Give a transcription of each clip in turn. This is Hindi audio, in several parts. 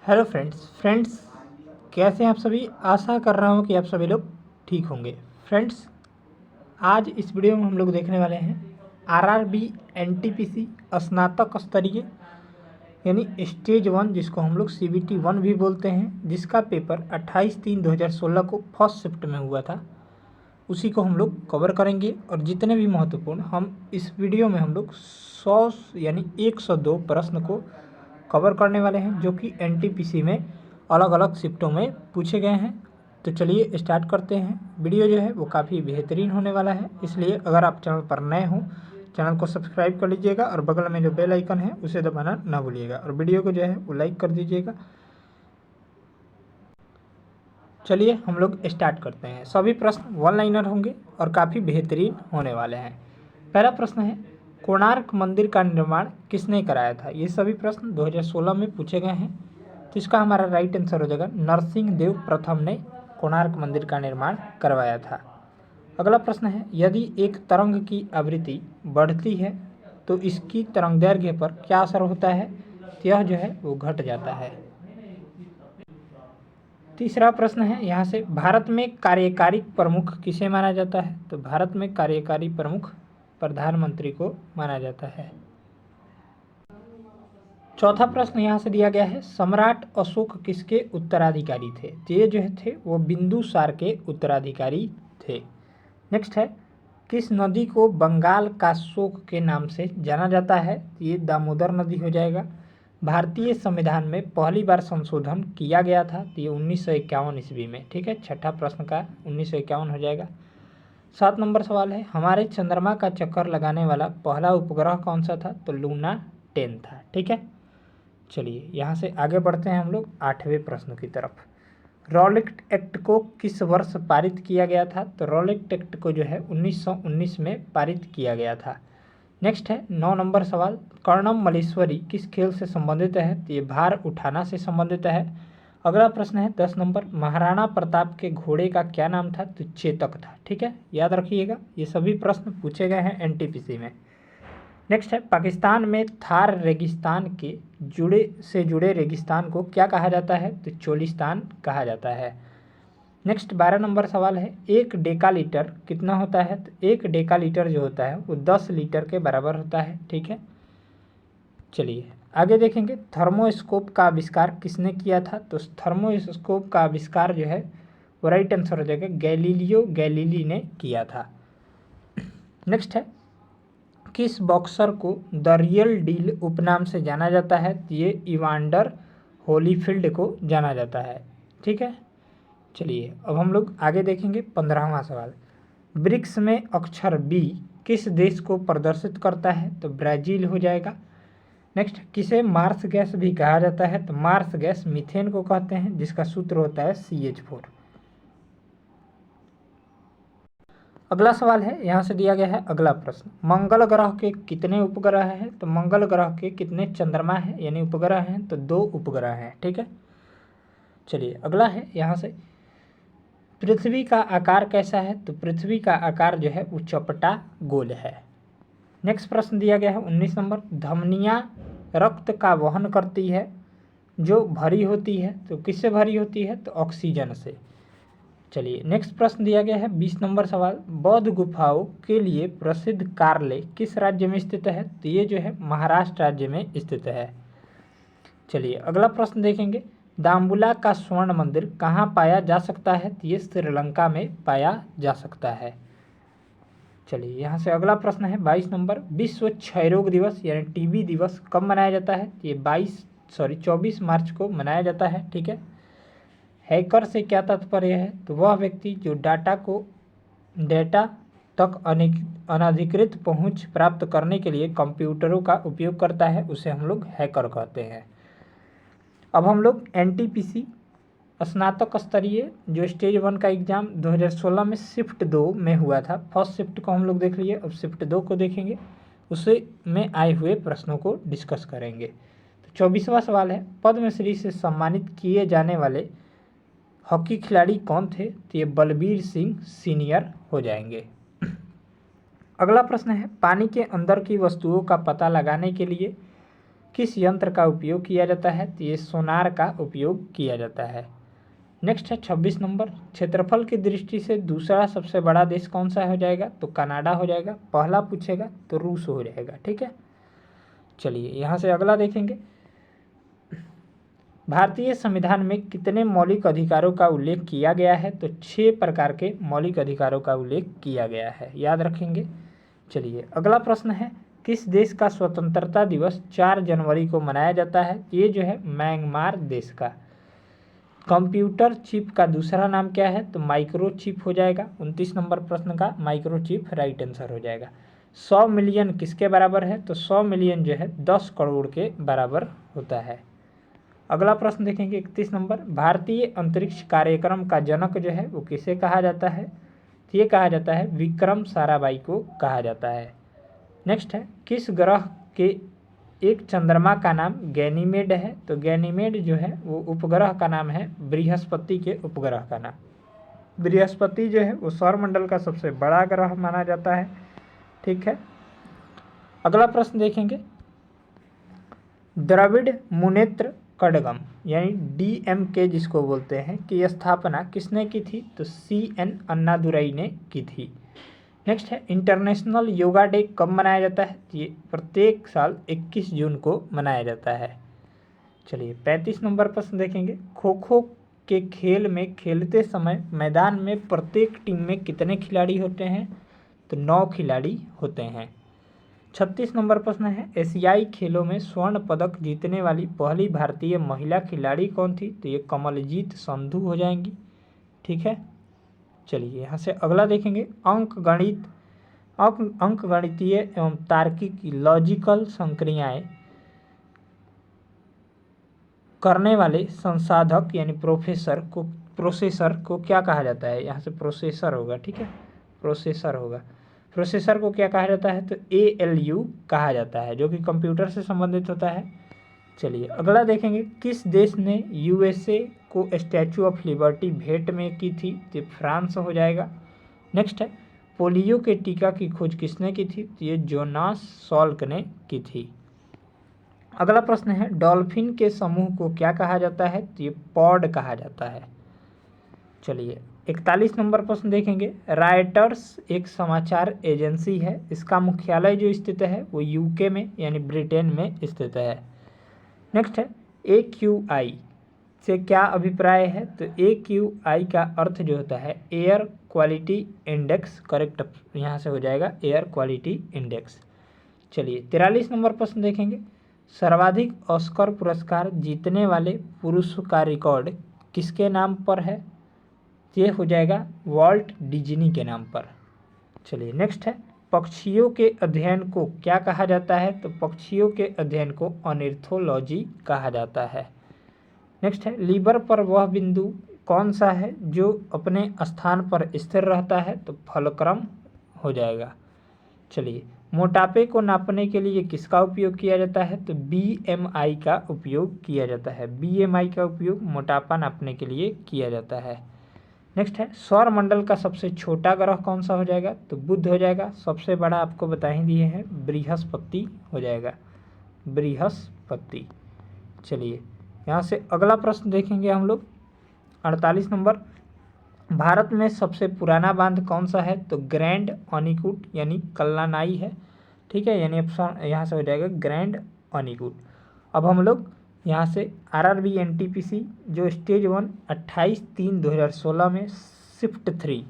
हेलो फ्रेंड्स कैसे हैं आप सभी। आशा कर रहा हूं कि आप सभी लोग ठीक होंगे। फ्रेंड्स, आज इस वीडियो में हम लोग देखने वाले हैं आरआरबी एनटीपीसी स्नातक स्तरीय यानी स्टेज 1, जिसको हम लोग सीबीटी 1 भी बोलते हैं, जिसका पेपर 28/3/2016 को फर्स्ट शिफ्ट में हुआ था। उसी को हम लोग कवर करेंगे और जितने भी महत्वपूर्ण हम इस वीडियो में हम लोग 100 यानी 102 प्रश्न को कवर करने वाले हैं, जो कि एनटीपीसी में अलग अलग शिफ्टों में पूछे गए हैं। तो चलिए स्टार्ट करते हैं। वीडियो जो है वो काफ़ी बेहतरीन होने वाला है, इसलिए अगर आप चैनल पर नए हों चैनल को सब्सक्राइब कर लीजिएगा और बगल में जो बेल आइकन है उसे दबाना ना भूलिएगा और वीडियो को जो है वो लाइक कर दीजिएगा। चलिए हम लोग स्टार्ट करते हैं। सभी प्रश्न वन लाइनर होंगे और काफ़ी बेहतरीन होने वाले हैं। पहला प्रश्न है, कोणार्क मंदिर का निर्माण किसने कराया था। ये सभी प्रश्न 2016 में पूछे गए हैं, तो इसका हमारा राइट आंसर हो जाएगा नरसिंह देव प्रथम ने कोणार्क मंदिर का निर्माण करवाया था। अगला प्रश्न है, यदि एक तरंग की आवृत्ति बढ़ती है तो इसकी तरंगदैर्घ्य पर क्या असर होता है। तो यह जो है वो घट जाता है। तीसरा प्रश्न है यहाँ से, भारत में कार्यकारी प्रमुख किसे माना जाता है। तो भारत में कार्यकारी प्रमुख प्रधानमंत्री को माना जाता है। चौथा प्रश्न यहाँ से दिया गया है, सम्राट अशोक किसके उत्तराधिकारी थे। तो ये जो थे वो बिंदुसार के उत्तराधिकारी थे। नेक्स्ट है, किस नदी को बंगाल का शोक के नाम से जाना जाता है। ये दामोदर नदी हो जाएगा। भारतीय संविधान में पहली बार संशोधन किया गया था, तो ये 1951 ईस्वी में। ठीक है, छठा प्रश्न का 1951 हो जाएगा। 7 नंबर सवाल है, हमारे चंद्रमा का चक्कर लगाने वाला पहला उपग्रह कौन सा था। तो लूना 10 था। ठीक है, चलिए यहाँ से आगे बढ़ते हैं हम लोग 8वें प्रश्न की तरफ। रॉलेट एक्ट को किस वर्ष पारित किया गया था। तो रॉलेट एक्ट को जो है 1919 में पारित किया गया था। नेक्स्ट है 9 नंबर सवाल, कर्णम मल्लेश्वरी किस खेल से संबंधित है। तो ये भार उठाना से संबंधित है। अगला प्रश्न है 10 नंबर, महाराणा प्रताप के घोड़े का क्या नाम था। तो चेतक था। ठीक है, याद रखिएगा, ये सभी प्रश्न पूछे गए हैं एनटीपीसी में। नेक्स्ट है, पाकिस्तान में थार रेगिस्तान के जुड़े रेगिस्तान को क्या कहा जाता है। तो चोलिस्तान कहा जाता है। नेक्स्ट 12 नंबर सवाल है, 1 डेकालीटर कितना होता है। तो 1 डेकालीटर जो होता है वो 10 लीटर के बराबर होता है। ठीक है, चलिए आगे देखेंगे, थर्मोस्कोप का आविष्कार किसने किया था। तो थर्मोस्कोप का आविष्कार जो है वो राइट आंसर हो जाएगा गैलीलियो गैलीली ने किया था। नेक्स्ट है, किस बॉक्सर को द रियल डील उपनाम से जाना जाता है। तो ये इवांडर होलीफील्ड को जाना जाता है। ठीक है, चलिए अब हम लोग आगे देखेंगे 15वां सवाल, ब्रिक्स में अक्षर बी किस देश को प्रदर्शित करता है। तो ब्राज़ील हो जाएगा। नेक्स्ट, किसे मार्स गैस भी कहा जाता है। तो मार्स गैस मीथेन को कहते हैं, जिसका सूत्र होता है CH4। अगला सवाल है, यहाँ से दिया गया है अगला प्रश्न, मंगल ग्रह के कितने उपग्रह हैं। तो मंगल ग्रह के कितने चंद्रमा हैं यानी उपग्रह हैं। तो 2 उपग्रह हैं। ठीक है, चलिए अगला है यहाँ से, पृथ्वी का आकार कैसा है। तो पृथ्वी का आकार जो है वो चपटा गोल है। नेक्स्ट प्रश्न दिया गया है 19 नंबर, धमनियाँ रक्त का वहन करती है जो भरी होती है। तो किससे भरी होती है। तो ऑक्सीजन से। चलिए नेक्स्ट प्रश्न दिया गया है 20 नंबर सवाल, बौद्ध गुफाओं के लिए प्रसिद्ध कार्ले किस राज्य में स्थित है। तो ये जो है महाराष्ट्र राज्य में स्थित है। चलिए अगला प्रश्न देखेंगे, दाम्बुला का स्वर्ण मंदिर कहाँ पाया जा सकता है। तो ये श्रीलंका में पाया जा सकता है। चलिए यहाँ से अगला प्रश्न है 22 नंबर, विश्व क्षय रोग दिवस यानी टीबी दिवस कब मनाया जाता है। तो ये 24 मार्च को मनाया जाता है। ठीक है, हैकर से क्या तात्पर्य है। तो वह व्यक्ति जो डेटा तक अनधिकृत पहुंच प्राप्त करने के लिए कंप्यूटरों का उपयोग करता है, उसे हम लोग हैकर कहते हैं। अब हम लोग एनटीपीसी स्नातक स्तरीय जो स्टेज 1 का एग्ज़ाम 2016 में शिफ्ट 2 में हुआ था, फर्स्ट शिफ्ट को हम लोग देख लिए, अब शिफ्ट 2 को देखेंगे, उसे में आए हुए प्रश्नों को डिस्कस करेंगे। तो 24वां सवाल है, पद्मश्री से सम्मानित किए जाने वाले हॉकी खिलाड़ी कौन थे। तो ये बलबीर सिंह सीनियर हो जाएंगे। अगला प्रश्न है, पानी के अंदर की वस्तुओं का पता लगाने के लिए किस यंत्र का उपयोग किया जाता है? तो ये सोनार का उपयोग किया जाता है। नेक्स्ट है 26 नंबर, क्षेत्रफल की दृष्टि से दूसरा सबसे बड़ा देश कौन सा हो जाएगा? तो कनाडा हो जाएगा। पहला पूछेगा तो रूस हो जाएगा। ठीक है, चलिए यहाँ से अगला देखेंगे। भारतीय संविधान में कितने मौलिक अधिकारों का उल्लेख किया गया है? तो 6 प्रकार के मौलिक अधिकारों का उल्लेख किया गया है, याद रखेंगे। चलिए अगला प्रश्न है, किस देश का स्वतंत्रता दिवस 4 जनवरी को मनाया जाता है? ये जो है म्यांमार देश का। कंप्यूटर चिप का दूसरा नाम क्या है? तो माइक्रोचिप हो जाएगा। 29 नंबर प्रश्न का माइक्रोचिप राइट आंसर हो जाएगा। 100 मिलियन किसके बराबर है? तो 100 मिलियन जो है 10 करोड़ के बराबर होता है। अगला प्रश्न देखेंगे 31 नंबर, भारतीय अंतरिक्ष कार्यक्रम का जनक जो है वो किसे कहा जाता है? तो ये कहा जाता है विक्रम साराभाई को कहा जाता है। नेक्स्ट है, किस ग्रह के एक चंद्रमा का नाम गैनीमेड है? तो गैनीमेड जो है वो उपग्रह का नाम है बृहस्पति के उपग्रह का नाम। बृहस्पति जो है वो सौरमंडल का सबसे बड़ा ग्रह माना जाता है। ठीक है, अगला प्रश्न देखेंगे, द्रविड़ मुनेत्र कड़गम यानी DMK जिसको बोलते हैं की स्थापना किसने की थी? तो CN अन्नादुरई ने की थी। नेक्स्ट है, इंटरनेशनल योगा डे कब मनाया जाता है? ये प्रत्येक साल 21 जून को मनाया जाता है। चलिए 35 नंबर प्रश्न देखेंगे, खो खो के खेल में खेलते समय मैदान में प्रत्येक टीम में कितने खिलाड़ी होते हैं? तो 9 खिलाड़ी होते हैं। 36 नंबर प्रश्न है, एशियाई खेलों में स्वर्ण पदक जीतने वाली पहली भारतीय महिला खिलाड़ी कौन थी? तो ये कमलजीत संधू हो जाएंगी। ठीक है, चलिए यहाँ से अगला देखेंगे, अंक गणितीय एवं तार्किक लॉजिकल संक्रियाएं करने वाले संसाधक यानी प्रोसेसर को क्या कहा जाता है? यहाँ से प्रोसेसर होगा। ठीक है, प्रोसेसर होगा। प्रोसेसर को क्या कहा जाता है? तो ALU कहा जाता है, जो कि कंप्यूटर से संबंधित होता है। चलिए अगला देखेंगे, किस देश ने USA को स्टैचू ऑफ लिबर्टी भेंट में की थी? तो फ्रांस हो जाएगा। नेक्स्ट है, पोलियो के टीका की खोज किसने की थी? तो ये जोनास सॉल्क ने की थी। अगला प्रश्न है, डॉल्फिन के समूह को क्या कहा जाता है? तो ये पॉड कहा जाता है। चलिए 41 नंबर प्रश्न देखेंगे, रायटर्स एक समाचार एजेंसी है, इसका मुख्यालय जो स्थित है वो UK में यानी ब्रिटेन में स्थित है। नेक्स्ट है, AQI से क्या अभिप्राय है? तो AQI का अर्थ जो होता है एयर क्वालिटी इंडेक्स, करेक्ट यहाँ से हो जाएगा एयर क्वालिटी इंडेक्स। चलिए 43 नंबर प्रश्न देखेंगे, सर्वाधिक ऑस्कर पुरस्कार जीतने वाले पुरुष का रिकॉर्ड किसके नाम पर है? ये हो जाएगा वॉल्ट डिज्नी के नाम पर। चलिए नेक्स्ट है, पक्षियों के अध्ययन को क्या कहा जाता है? तो पक्षियों के अध्ययन को ऑर्निथोलॉजी कहा जाता है। नेक्स्ट है, लीवर पर वह बिंदु कौन सा है जो अपने स्थान पर स्थिर रहता है? तो फलक्रम हो जाएगा। चलिए, मोटापे को नापने के लिए किसका उपयोग किया जाता है? तो BMI का उपयोग किया जाता है। BMI का उपयोग मोटापा नापने के लिए किया जाता है। नेक्स्ट है, सौर मंडल का सबसे छोटा ग्रह कौन सा हो जाएगा? तो बुध हो जाएगा। सबसे बड़ा आपको बता ही दिए हैं, बृहस्पति हो जाएगा, बृहस्पति। चलिए यहाँ से अगला प्रश्न देखेंगे हम लोग 48 नंबर, भारत में सबसे पुराना बांध कौन सा है? तो ग्रैंड अनीकूट यानी कल्लानाई है। ठीक है, यानी ऑप्शन यहाँ से हो जाएगा ग्रैंड अनीकूट। अब हम लोग यहाँ से RRB NTPC जो स्टेज 1 28/3/2016 में शिफ्ट 3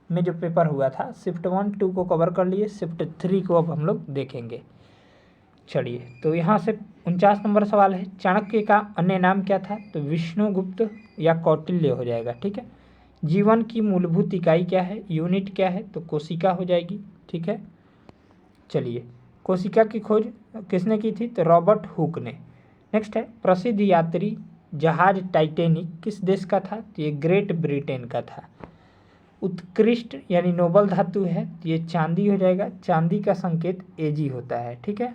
में जो पेपर हुआ था, शिफ्ट 1, 2 को कवर कर लिए, शिफ्ट 3 को अब हम लोग देखेंगे। चलिए तो यहाँ से 49 नंबर सवाल है, चाणक्य का अन्य नाम क्या था? तो विष्णुगुप्त या कौटिल्य हो जाएगा। ठीक है, जीवन की मूलभूत इकाई क्या है? यूनिट क्या है? तो कोशिका हो जाएगी। ठीक है, चलिए कोशिका की खोज किसने की थी? तो रॉबर्ट हुक ने। नेक्स्ट है, प्रसिद्ध यात्री जहाज टाइटैनिक किस देश का था? तो ये ग्रेट ब्रिटेन का था। उत्कृष्ट यानी नोबल धातु है, तो ये चांदी हो जाएगा। चांदी का संकेत Ag होता है। ठीक है,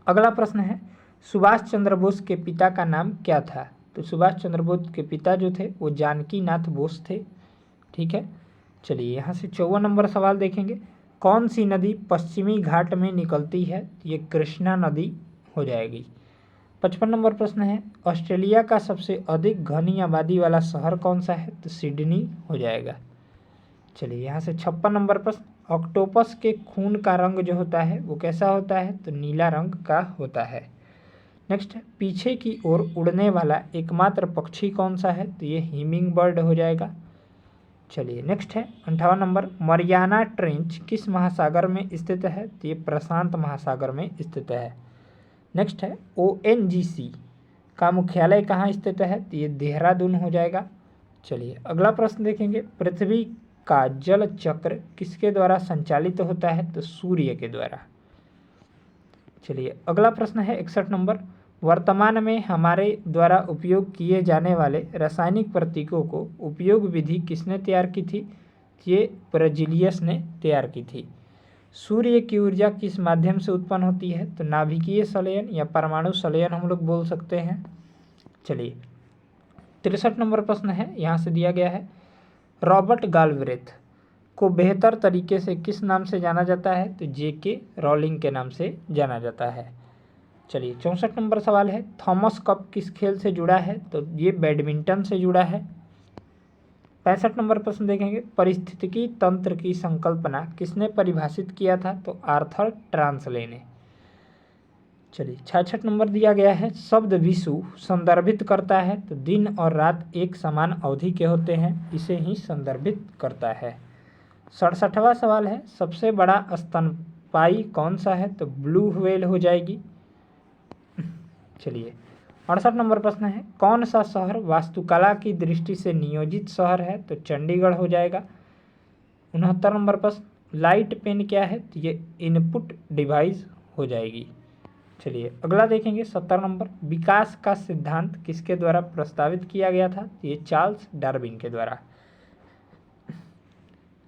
अगला प्रश्न है, सुभाष चंद्र बोस के पिता का नाम क्या था? तो सुभाष चंद्र बोस के पिता जो थे वो जानकी नाथ बोस थे। ठीक है, चलिए यहाँ से 54 नंबर सवाल देखेंगे, कौन सी नदी पश्चिमी घाट में निकलती है? ये कृष्णा नदी हो जाएगी। 55 नंबर प्रश्न है, ऑस्ट्रेलिया का सबसे अधिक घनी आबादी वाला शहर कौन सा है? तो सिडनी हो जाएगा। चलिए यहाँ से 56 नंबर प्रश्न, ऑक्टोपस के खून का रंग जो होता है वो कैसा होता है? तो नीला रंग का होता है। नेक्स्ट है, पीछे की ओर उड़ने वाला एकमात्र पक्षी कौन सा है? तो ये हिमिंग बर्ड हो जाएगा। चलिए नेक्स्ट है 58 नंबर, मरियाना ट्रेंच किस महासागर में स्थित है? तो ये प्रशांत महासागर में स्थित है। नेक्स्ट है, ONGC का मुख्यालय कहाँ स्थित है? तो ये देहरादून हो जाएगा। चलिए अगला प्रश्न देखेंगे, पृथ्वी का जल चक्र किसके द्वारा संचालित होता है? तो सूर्य के द्वारा। चलिए अगला प्रश्न है 61 नंबर, वर्तमान में हमारे द्वारा उपयोग किए जाने वाले रासायनिक प्रतीकों को उपयोग विधि किसने तैयार की थी? ये ब्राजिलियस ने तैयार की थी। सूर्य की ऊर्जा किस माध्यम से उत्पन्न होती है? तो नाभिकीय संलयन या परमाणु संलयन हम लोग बोल सकते हैं। चलिए 63 नंबर प्रश्न है, यहाँ से दिया गया है, रॉबर्ट गालब्रेथ को बेहतर तरीके से किस नाम से जाना जाता है? तो JK रॉलिंग के नाम से जाना जाता है। चलिए 64 नंबर सवाल है, थॉमस कप किस खेल से जुड़ा है? तो ये बैडमिंटन से जुड़ा है। 65 नंबर प्रश्न देखेंगे, पारिस्थितिकी तंत्र की संकल्पना किसने परिभाषित किया था? तो आर्थर ट्रांसले ने। चलिए 66 नंबर दिया गया है, शब्द विषु संदर्भित करता है? तो दिन और रात एक समान अवधि के होते हैं, इसे ही संदर्भित करता है। 67वां सवाल है, सबसे बड़ा स्तनपायी कौन सा है? तो ब्लू व्हेल हो जाएगी। चलिए 68 नंबर प्रश्न है, कौन सा शहर वास्तुकला की दृष्टि से नियोजित शहर है? तो चंडीगढ़ हो जाएगा। 69 नंबर प्रश्न, लाइट पेन क्या है? तो ये इनपुट डिवाइस हो जाएगी। चलिए अगला देखेंगे 70 नंबर, विकास का सिद्धांत किसके द्वारा प्रस्तावित किया गया था? तो ये चार्ल्स डार्विन के द्वारा।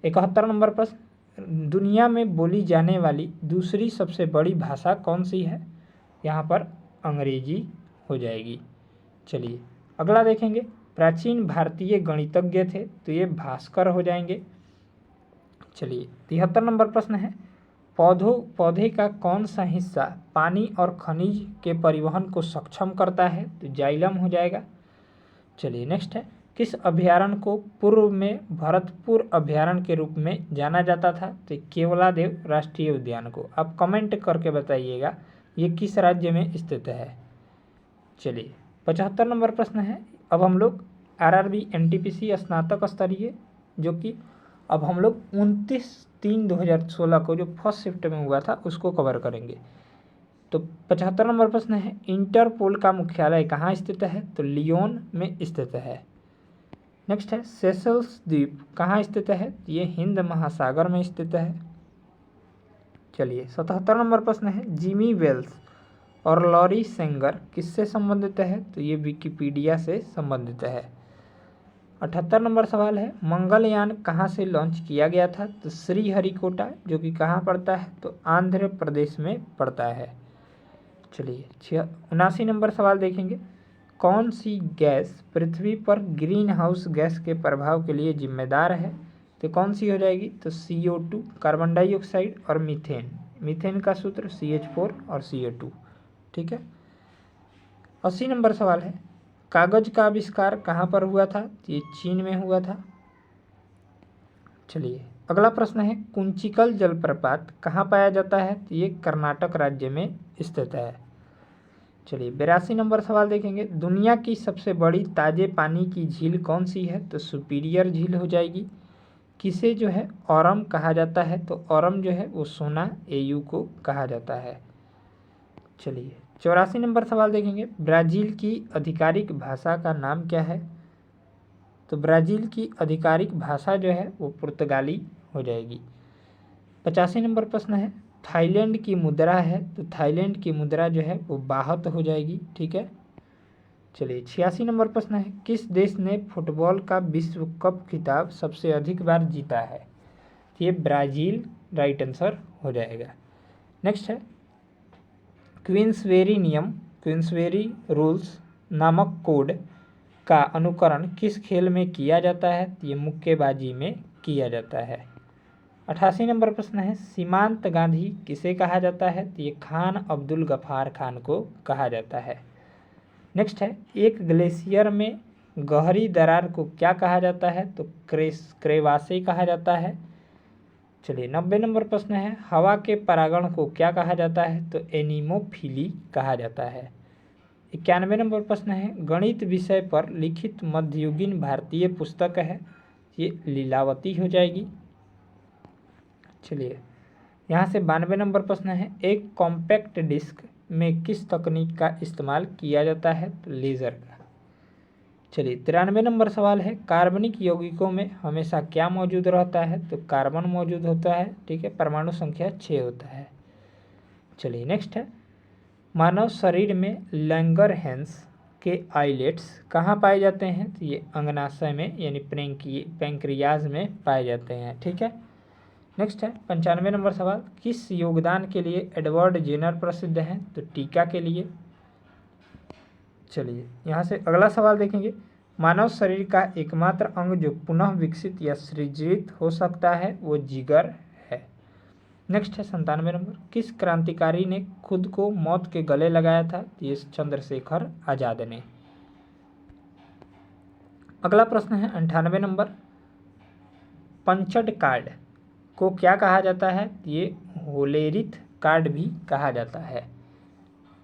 71 नंबर प्रश्न, दुनिया में बोली जाने वाली दूसरी सबसे बड़ी भाषा कौन सी है? यहाँ पर अंग्रेजी हो जाएगी। चलिए अगला देखेंगे, प्राचीन भारतीय गणितज्ञ थे? तो ये भास्कर हो जाएंगे। चलिए 73 नंबर प्रश्न है, पौधे का कौन सा हिस्सा पानी और खनिज के परिवहन को सक्षम करता है? तो जाइलम हो जाएगा। चलिए नेक्स्ट है, किस अभयारण्य को पूर्व में भरतपुर अभयारण्य के रूप में जाना जाता था? तो केवलादेव राष्ट्रीय उद्यान को। आप कमेंट करके बताइएगा ये किस राज्य में स्थित है। चलिए 75 नंबर प्रश्न है, अब हम लोग RRB NTPC स्नातक स्तरीय जो कि अब हम लोग 29/3/2016 को जो फर्स्ट शिफ्ट में हुआ था उसको कवर करेंगे। तो 75 नंबर प्रश्न है, इंटरपोल का मुख्यालय कहाँ स्थित है? तो लियोन में स्थित है। नेक्स्ट है, सेशल्स द्वीप कहाँ स्थित है? ये हिंद महासागर में स्थित है। चलिए 77 नंबर प्रश्न है, जिमी वेल्स और लॉरी सेंगर किससे संबंधित है? तो ये विकिपीडिया से संबंधित है। 78 नंबर सवाल है, मंगलयान कहाँ से लॉन्च किया गया था? तो श्रीहरिकोटा जो कि कहाँ पड़ता है? तो आंध्र प्रदेश में पड़ता है। चलिए 79 नंबर सवाल देखेंगे, कौन सी गैस पृथ्वी पर ग्रीन हाउस गैस के प्रभाव के लिए जिम्मेदार है? तो कौन सी हो जाएगी? तो CO2 कार्बन डाइऑक्साइड और मीथेन। मीथेन का सूत्र CH4 और CO2। ठीक है। 80 नंबर सवाल है, कागज का आविष्कार कहाँ पर हुआ था? ये चीन में हुआ था। चलिए अगला प्रश्न है, कुंचिकल जलप्रपात कहाँ पाया जाता है? तो ये कर्नाटक राज्य में स्थित है। चलिए 82 नंबर सवाल देखेंगे, दुनिया की सबसे बड़ी ताजे पानी की झील कौन सी है? तो सुपीरियर झील हो जाएगी। किसे जो है औरम कहा जाता है? तो औरम जो है वो सोना AU को कहा जाता है। चलिए 84 नंबर सवाल देखेंगे, ब्राज़ील की आधिकारिक भाषा का नाम क्या है? तो ब्राज़ील की आधिकारिक भाषा जो है वो पुर्तगाली हो जाएगी। 85 नंबर प्रश्न है, थाईलैंड की मुद्रा है? तो थाईलैंड की मुद्रा जो है वो बाहत हो जाएगी। ठीक है। चलिए 86 नंबर प्रश्न है, किस देश ने फुटबॉल का विश्व कप खिताब सबसे अधिक बार जीता है? ये ब्राज़ील राइट आंसर हो जाएगा। नेक्स्ट है, क्वींसबेरी नियम क्वींसबेरी रूल्स नामक कोड का अनुकरण किस खेल में किया जाता है? ये मुक्केबाजी में किया जाता है। 88 नंबर प्रश्न है, सीमांत गांधी किसे कहा जाता है? तो ये खान अब्दुल गफ्फार खान को कहा जाता है। नेक्स्ट है, एक ग्लेशियर में गहरी दरार को क्या कहा जाता है? तो क्रेवासे कहा जाता है। चलिए 90 नंबर प्रश्न है, हवा के परागण को क्या कहा जाता है? तो एनीमोफिली कहा जाता है। 91 नंबर प्रश्न है, गणित विषय पर लिखित मध्ययुगीन भारतीय पुस्तक है, ये लीलावती हो जाएगी। चलिए यहाँ से 92 नंबर प्रश्न है, एक कॉम्पैक्ट डिस्क में किस तकनीक का इस्तेमाल किया जाता है? तो लेज़र का। चलिए 93 नंबर सवाल है, कार्बनिक यौगिकों में हमेशा क्या मौजूद रहता है? तो कार्बन मौजूद होता है, ठीक है, परमाणु संख्या 6 होता है। चलिए नेक्स्ट है, मानव शरीर में लैंगरहैंस के आइलेट्स कहाँ पाए जाते हैं? तो ये अंगनाशय में यानी पैंक्रियाज में पाए जाते हैं, ठीक है। नेक्स्ट है 95 नंबर सवाल, किस योगदान के लिए एडवर्ड जेनर प्रसिद्ध हैं? तो टीका के लिए। चलिए यहाँ से अगला सवाल देखेंगे, मानव शरीर का एकमात्र अंग जो पुनः विकसित या सृजित हो सकता है वो जिगर है। नेक्स्ट है 97 नंबर, किस क्रांतिकारी ने खुद को मौत के गले लगाया था? ये चंद्रशेखर आजाद ने। अगला प्रश्न है 98 नंबर, पंचड कार्ड को क्या कहा जाता है? ये होलेरिथ कार्ड भी कहा जाता है।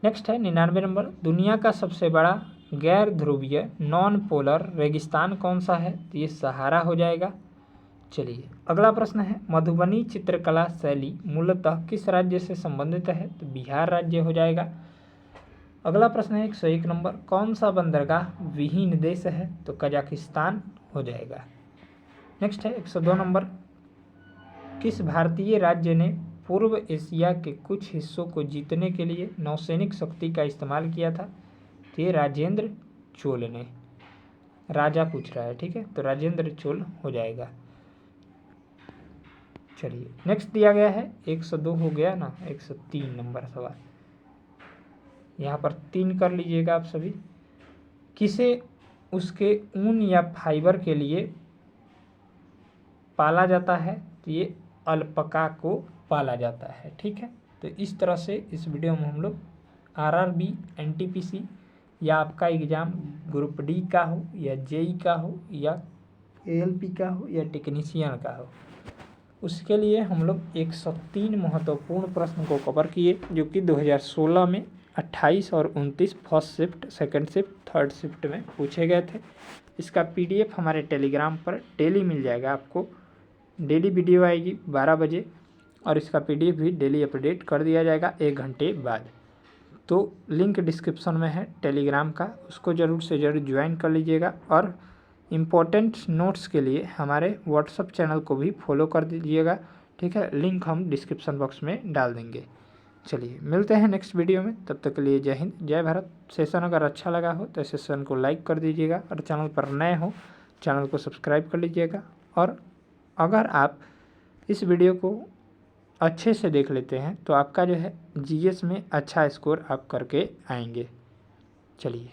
नेक्स्ट है 99 नंबर, दुनिया का सबसे बड़ा गैर ध्रुवीय नॉन पोलर रेगिस्तान कौन सा है? तो ये सहारा हो जाएगा। चलिए अगला प्रश्न है, मधुबनी चित्रकला शैली मूलतः किस राज्य से संबंधित है? तो बिहार राज्य हो जाएगा। अगला प्रश्न है 101 नंबर, कौन सा बंदरगाह विहीन देश है? तो कजाकिस्तान हो जाएगा। नेक्स्ट है 102 नंबर, किस भारतीय राज्य ने पूर्व एशिया के कुछ हिस्सों को जीतने के लिए नौसैनिक शक्ति का इस्तेमाल किया था? तो ये राजेंद्र चोल ने। राजा पूछ रहा है, ठीक है, तो राजेंद्र चोल हो जाएगा। चलिए नेक्स्ट दिया गया है 102 हो गया ना, 103 नंबर सवाल, यहाँ पर 3 कर लीजिएगा आप सभी। किसे उसके ऊन या फाइबर के लिए पाला जाता है? तो ये अल्पका को पाला जाता है, ठीक है। तो इस तरह से इस वीडियो में हम लोग आरआरबी, एनटीपीसी या आपका एग्ज़ाम ग्रुप डी का हो या जेई का हो या एएलपी का हो या टेक्नीशियन का हो, उसके लिए हम लोग 103 महत्वपूर्ण प्रश्न को कवर किए, जो कि 2016 में 28 और 29 first shift, second shift, third shift में पूछे गए थे। इसका पीडीएफ हमारे टेलीग्राम पर डेली मिल जाएगा आपको। डेली वीडियो आएगी 12 बजे और इसका पीडीएफ भी डेली अपडेट कर दिया जाएगा 1 घंटे बाद। तो लिंक डिस्क्रिप्शन में है टेलीग्राम का, उसको ज़रूर से ज़रूर ज्वाइन कर लीजिएगा। और इम्पोर्टेंट नोट्स के लिए हमारे व्हाट्सएप चैनल को भी फॉलो कर दीजिएगा, ठीक है, लिंक हम डिस्क्रिप्शन बॉक्स में डाल देंगे। चलिए मिलते हैं नेक्स्ट वीडियो में, तब तक के लिए जय हिंद, जय भारत। सेशन अगर अच्छा लगा हो तो सेशन को लाइक कर दीजिएगा और चैनल पर नए हो चैनल को सब्सक्राइब कर लीजिएगा। और अगर आप इस वीडियो को अच्छे से देख लेते हैं तो आपका जो है जीएस में अच्छा स्कोर आप करके आएंगे। चलिए।